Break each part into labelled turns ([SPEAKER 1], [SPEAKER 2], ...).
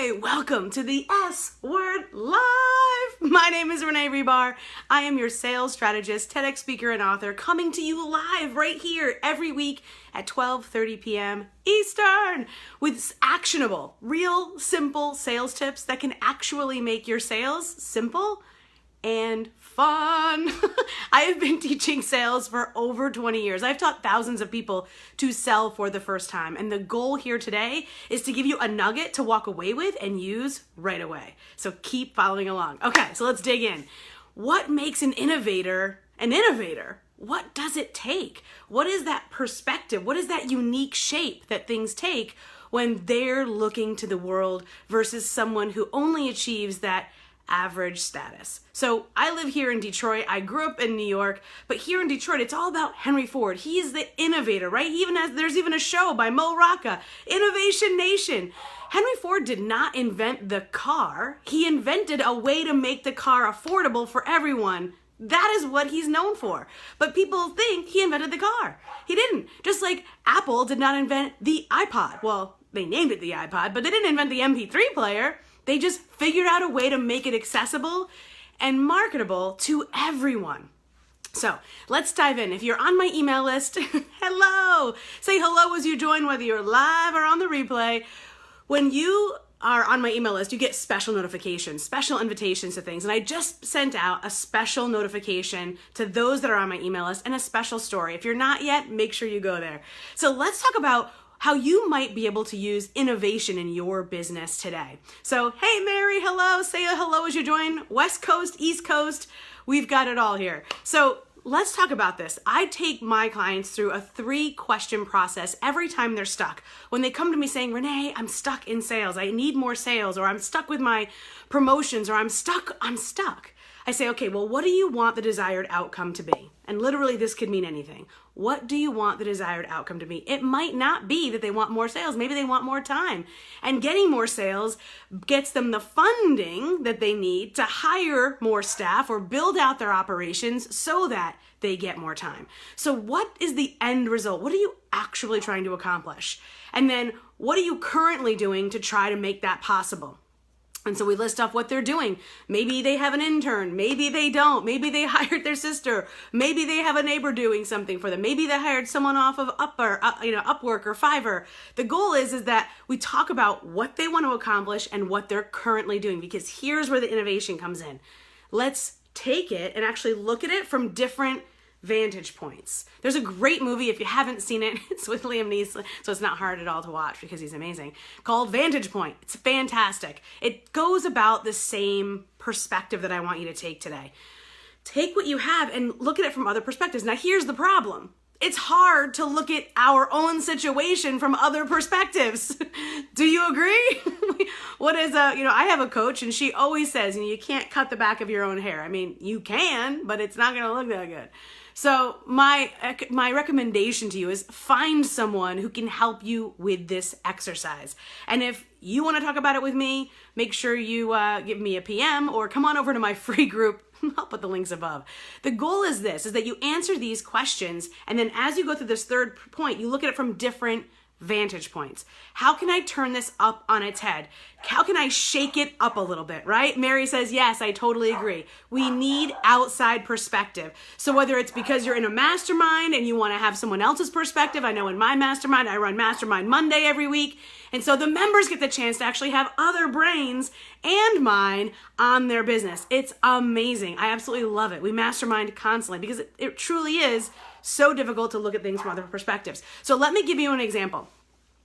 [SPEAKER 1] Hi, welcome to the S Word Live. My name is Renee Hribar. I am your sales strategist, TEDx speaker, and author, coming to you live right here every week at 12:30 p.m. Eastern with actionable, real, simple sales tips that can actually make your sales simple and fun. I have been teaching sales for over 20 years. I've taught thousands of people to sell for the first time. And the goal here today is to give you a nugget to walk away with and use right away. So keep following along. Okay, so let's dig in. What makes an innovator an innovator? What does it take? What is that perspective? What is that unique shape that things take when they're looking to the world versus someone who only achieves that average status? So I live here in Detroit. I grew up in New York, but here in Detroit, it's all about Henry Ford. He's the innovator, right? There's even a show by Mo Rocca, Innovation Nation. Henry Ford did not invent the car. He invented a way to make the car affordable for everyone. That is what he's known for. But people think he invented the car. He didn't. Just like Apple did not invent the iPod. Well, they named it the iPod, but they didn't invent the MP3 player. They just figured out a way to make it accessible and marketable to everyone. So let's dive in. If you're on my email list, hello. Say hello as you join, whether you're live or on the replay. When you are on my email list, you get special notifications, special invitations to things. And I just sent out a special notification to those that are on my email list and a special story. If you're not yet, make sure you go there. So let's talk about how you might be able to use innovation in your business today. So, hey Mary, hello, say a hello as you join. West Coast, East Coast, we've got it all here. So let's talk about this. I take my clients through a 3-question process every time they're stuck. When they come to me saying, Renee, I'm stuck in sales, I need more sales, or I'm stuck with my promotions, or I'm stuck. I say, okay, well, what do you want the desired outcome to be? And literally this could mean anything. What do you want the desired outcome to be? It might not be that they want more sales. Maybe they want more time. And getting more sales gets them the funding that they need to hire more staff or build out their operations so that they get more time. So what is the end result? What are you actually trying to accomplish? And then what are you currently doing to try to make that possible? And so we list off what they're doing. Maybe they have an intern. Maybe they don't. Maybe they hired their sister. Maybe they have a neighbor doing something for them. Maybe they hired someone off of Upwork or Fiverr. The goal is that we talk about what they want to accomplish and what they're currently doing, because here's where the innovation comes in. Let's take it and actually look at it from different vantage points. There's a great movie, if you haven't seen it, it's with Liam Neeson, so it's not hard at all to watch because he's amazing, called Vantage Point. It's fantastic. It goes about the same perspective that I want you to take today. Take what you have and look at it from other perspectives. Now here's the problem. It's hard to look at our own situation from other perspectives. Do you agree? I have a coach and she always says, you can't cut the back of your own hair. I mean, you can, but it's not going to look that good. So my recommendation to you is find someone who can help you with this exercise. And if you want to talk about it with me, make sure you give me a PM or come on over to my free group. I'll put the links above. The goal is that you answer these questions, and then as you go through this third point, you look at it from different vantage points. How can I turn this up on its head? How can I shake it up a little bit, right? Mary says, yes, I totally agree. We need outside perspective. So whether it's because you're in a mastermind and you want to have someone else's perspective, I know in my mastermind, I run Mastermind Monday every week. And so the members get the chance to actually have other brains and mine on their business. It's amazing. I absolutely love it. We mastermind constantly because it truly is so difficult to look at things from other perspectives. So let me give you an example.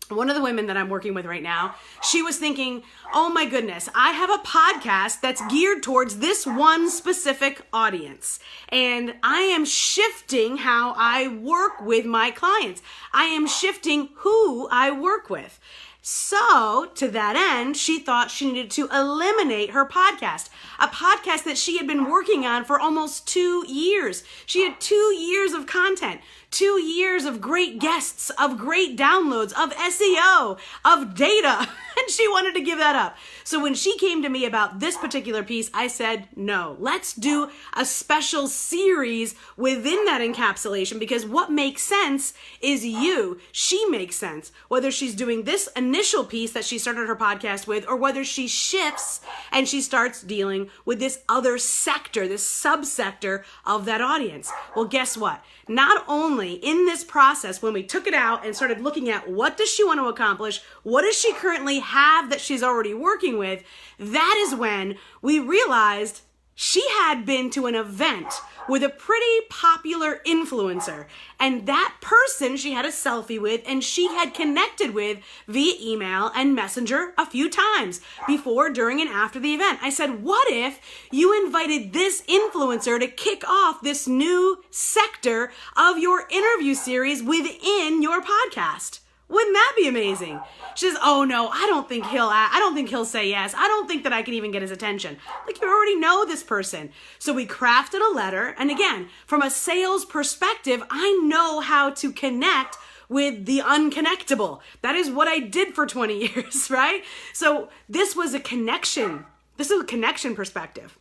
[SPEAKER 1] One of the women that I'm working with right now, she was thinking, oh my goodness, I have a podcast that's geared towards this one specific audience. And I am shifting how I work with my clients. I am shifting who I work with. So to that end, she thought she needed to eliminate her podcast, a podcast that she had been working on for almost 2 years. She had 2 years of content, 2 years of great guests, of great downloads, of SEO, of data. And she wanted to give that up. So when she came to me about this particular piece, I said, no, let's do a special series within that encapsulation, because what makes sense is you. She makes sense. Whether she's doing this initial piece that she started her podcast with, or whether she shifts and she starts dealing with this other sector, this subsector of that audience. Well, guess what? Not only in this process, when we took it out and started looking at what does she want to accomplish, what does she currently have that she's already working with, that is when we realized she had been to an event with a pretty popular influencer, and that person she had a selfie with and she had connected with via email and messenger a few times before, during, and after the event. I said, what if you invited this influencer to kick off this new sector of your interview series within your podcast? Wouldn't that be amazing? She says, oh no, I don't think he'll say yes. I don't think that I can even get his attention. Like, you already know this person. So we crafted a letter. And again, from a sales perspective, I know how to connect with the unconnectable. That is what I did for 20 years, right? So this was a connection. This is a connection perspective.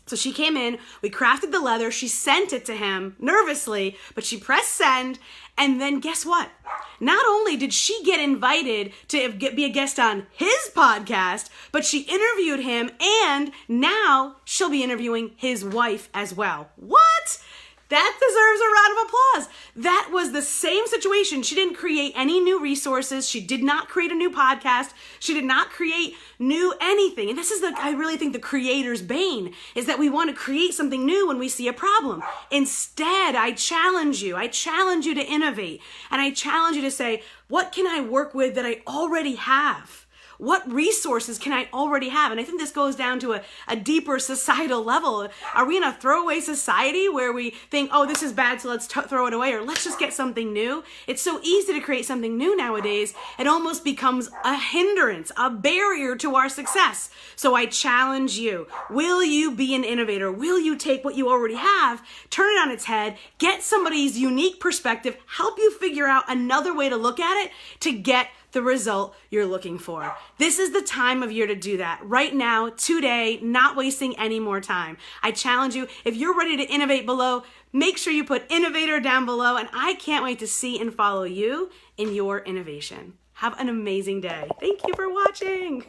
[SPEAKER 1] So she came in, we crafted the letter, she sent it to him nervously, but she pressed send, and then guess what? Not only did she get invited to be a guest on his podcast, but she interviewed him, and now she'll be interviewing his wife as well. What? That deserves a round of applause. That was the same situation. She didn't create any new resources. She did not create a new podcast. She did not create new anything. And this is I really think the creator's bane, is that we want to create something new when we see a problem. Instead, I challenge you. I challenge you to innovate. And I challenge you to say, what can I work with that I already have? What resources can I already have? And I think this goes down to a deeper societal level. Are we in a throwaway society where we think, oh, this is bad, so let's throw it away, or let's just get something new? It's so easy to create something new nowadays. It almost becomes a hindrance, a barrier to our success. So I challenge you. Will you be an innovator? Will you take what you already have, turn it on its head, get somebody's unique perspective, help you figure out another way to look at it to get the result you're looking for? This is the time of year to do that. Right now, today, not wasting any more time. I challenge you, if you're ready to innovate below, make sure you put innovator down below, and I can't wait to see and follow you in your innovation. Have an amazing day. Thank you for watching.